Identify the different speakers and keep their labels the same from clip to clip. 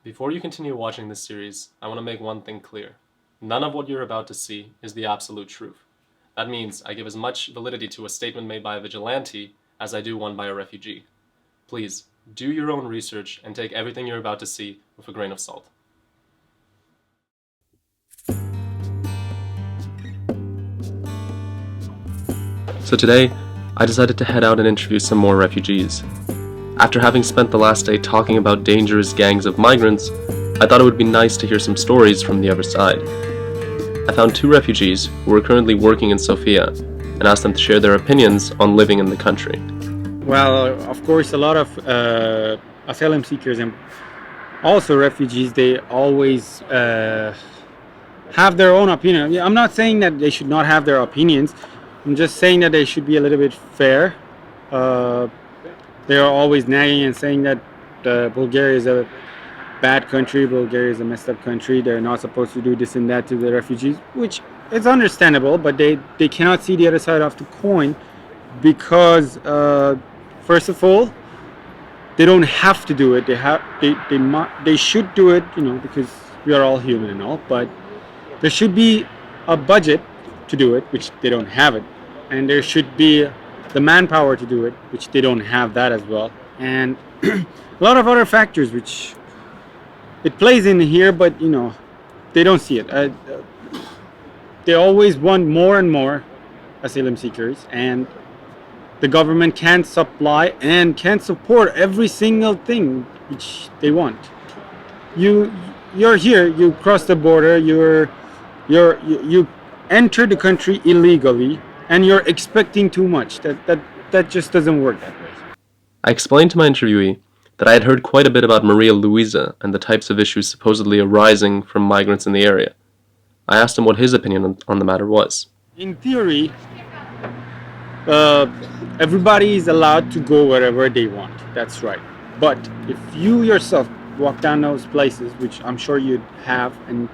Speaker 1: Before you continue watching this series, I want to make one thing clear. None of what you're about to see is the absolute truth. That means I give as much validity to a statement made by a vigilante as I do one by a refugee. Please, do your own research and take everything you're about to see with a grain of salt. So today, I decided to head out and interview some more refugees. After having spent the last day talking about dangerous gangs of migrants, I thought it would be nice to hear some stories from the other side. I found two refugees who were currently working in Sofia and asked them to share their opinions on living in the country.
Speaker 2: Well, of course, a lot of asylum seekers and also refugees, they always have their own opinion. I'm not saying that they should not have their opinions. I'm just saying that they should be a little bit fair. They are always nagging and saying that Bulgaria is a bad country, Bulgaria is a messed up country, they're not supposed to do this and that to the refugees, which is understandable, but they cannot see the other side of the coin because, first of all, they don't have to do it. They should do it, because we are all human and all, but there should be a budget to do it, which they don't have it, and there should be the manpower to do it, which they don't have that as well, and a lot of other factors which it plays in here, but they don't see it. They always want more and more asylum seekers, and the government can't supply and can't support every single thing which they want. You're here, you cross the border, you enter the country illegally, and you're expecting too much. That just doesn't work that way.
Speaker 1: I explained to my interviewee that I had heard quite a bit about Maria Luisa and the types of issues supposedly arising from migrants in the area. I asked him what his opinion on the matter was.
Speaker 2: In theory, everybody is allowed to go wherever they want. That's right. But if you yourself walk down those places, which I'm sure you have, and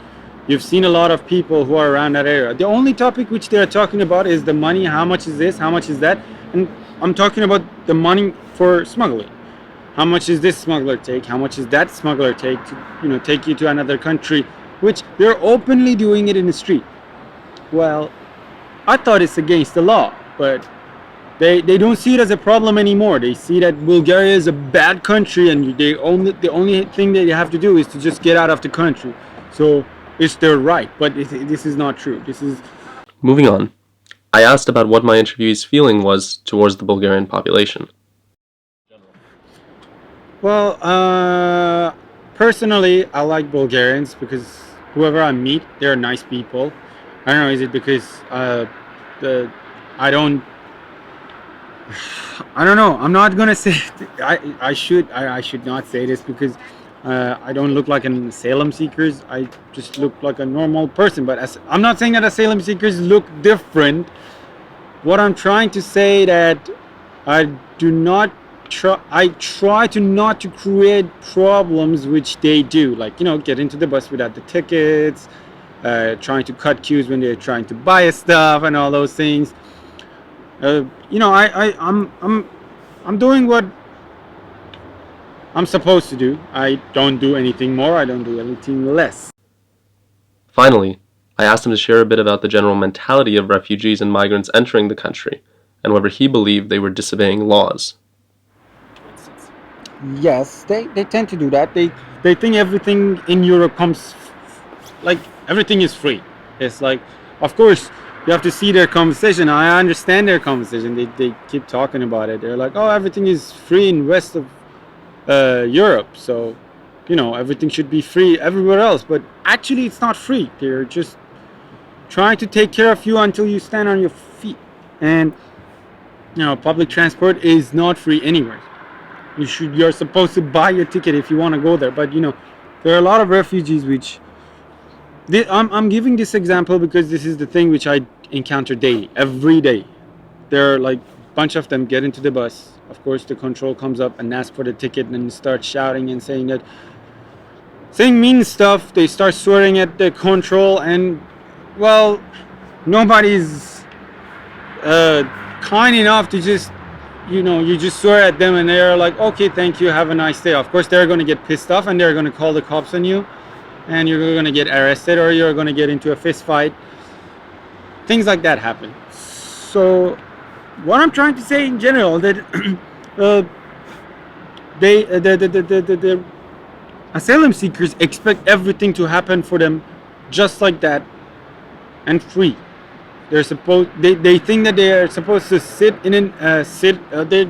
Speaker 2: you've seen a lot of people who are around that area, the only topic which they're talking about is the money. How much is this? How much is that? And I'm talking about the money for smuggling. How much is this smuggler take? How much is that smuggler take to, take you to another country? Which they're openly doing it in the street. Well, I thought it's against the law, but they don't see it as a problem anymore. They see that Bulgaria is a bad country, and the only thing they have to do is to just get out of the country. So it's their right, but this is not true.
Speaker 1: Moving on, I asked about what my interviewee's feeling was towards the Bulgarian population.
Speaker 2: Well, personally, I like Bulgarians because whoever I meet, they're nice people. I don't know, is it because I don't know. I'm not gonna say I should not say this because I don't look like an asylum seekers. I just look like a normal person. But I'm not saying that asylum seekers look different. What I'm trying to say that I try to not to create problems which they do, like get into the bus without the tickets, trying to cut queues when they're trying to buy stuff and all those things. I'm doing what I'm supposed to do. I don't do anything more. I don't do anything less.
Speaker 1: Finally, I asked him to share a bit about the general mentality of refugees and migrants entering the country, and whether he believed they were disobeying laws.
Speaker 2: Yes, they tend to do that. They think everything in Europe comes like everything is free. It's like, of course, you have to see their conversation. I understand their conversation. They keep talking about it. They're like, oh, everything is free in west of Europe, so everything should be free everywhere else. But actually, it's not free. They're just trying to take care of you until you stand on your feet. And public transport is not free anywhere. You're supposed to buy your ticket if you want to go there. But there are a lot of refugees which I'm giving this example because this is the thing which I encounter daily, every day. There are like a bunch of them get into the bus. Of course, the control comes up and asks for the ticket and starts shouting and saying mean stuff. They start swearing at the control, and well, nobody's kind enough to just you just swear at them and they're like, okay, thank you, have a nice day. Of course, they're going to get pissed off and they're going to call the cops on you, and you're going to get arrested or you're going to get into a fist fight. Things like that happen. So, what I'm trying to say in general that uh, the asylum seekers expect everything to happen for them just like that and free. They think that they are supposed to sit in an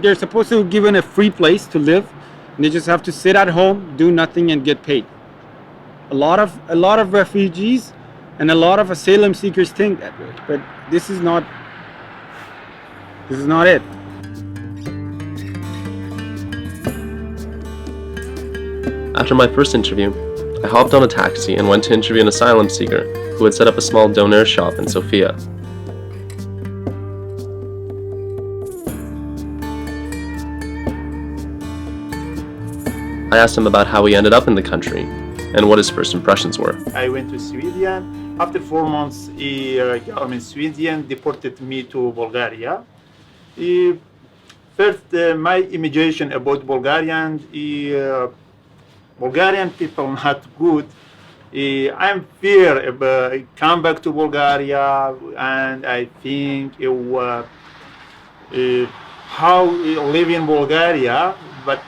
Speaker 2: they're supposed to be given a free place to live, and they just have to sit at home, do nothing, and get paid. A lot of refugees and a lot of asylum seekers think that way, but this is not it.
Speaker 1: After my first interview, I hopped on a taxi and went to interview an asylum seeker who had set up a small donair shop in Sofia. I asked him about how he ended up in the country and what his first impressions were.
Speaker 3: I went to Sweden. After 4 months, government Sweden deported me to Bulgaria. First, my imagination about Bulgarian people not good. I'm fear about come back to Bulgaria, and I think how live in Bulgaria, but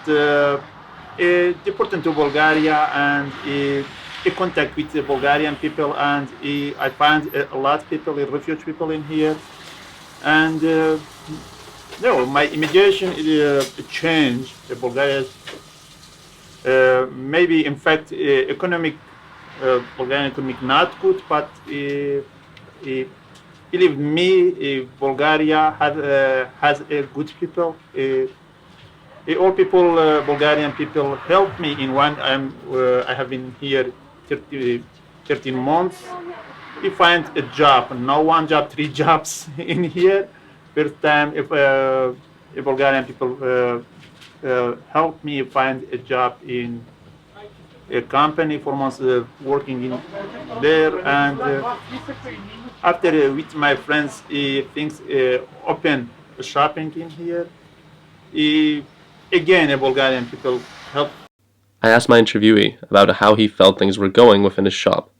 Speaker 3: deported to Bulgaria and contact with the Bulgarian people, and I find a lot of people, refugee people in here, and no, my immigration changed. Bulgaria, maybe in fact, Bulgarian economic not good, but believe me, Bulgaria has a good people. All people, Bulgarian people, help me in one. I have been here 13 months. We find a job, no one job, 3 jobs in here. First time, if Bulgarian people help me find a job in a company, 4 months working in there, and after with my friends, things open shopping in here. Again, a Bulgarian people help.
Speaker 1: I asked my interviewee about how he felt things were going within his shop.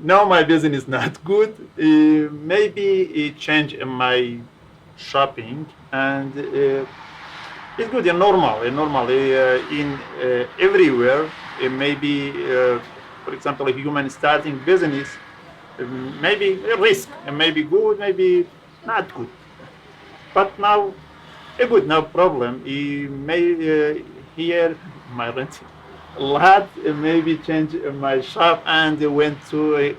Speaker 3: Now my business is not good. Maybe it changed my shopping, and it's good and normal. In everywhere. Maybe, for example, if human starting business, maybe a risk, and maybe good, maybe not good. But now, a good, no problem. Here, my rent a lot, maybe change my shop, and went to.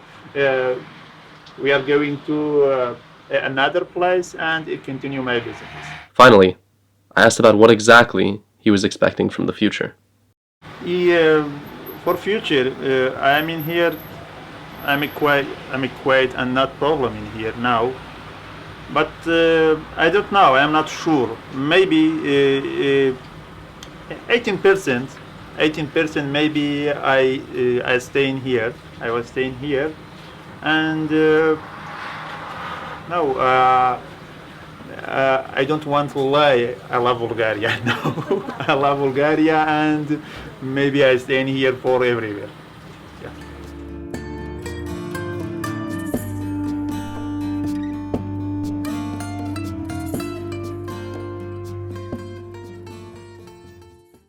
Speaker 3: We are going to another place and continue my business.
Speaker 1: Finally, I asked about what exactly he was expecting from the future.
Speaker 3: For future, I'm in here. I'm quiet and not problem in here now. But I don't know. I'm not sure. Maybe 18%. 18%. Maybe I stay in here. I was staying here, and no. I don't want to lie. I love Bulgaria. No, I love Bulgaria, and maybe I stay in here for everywhere.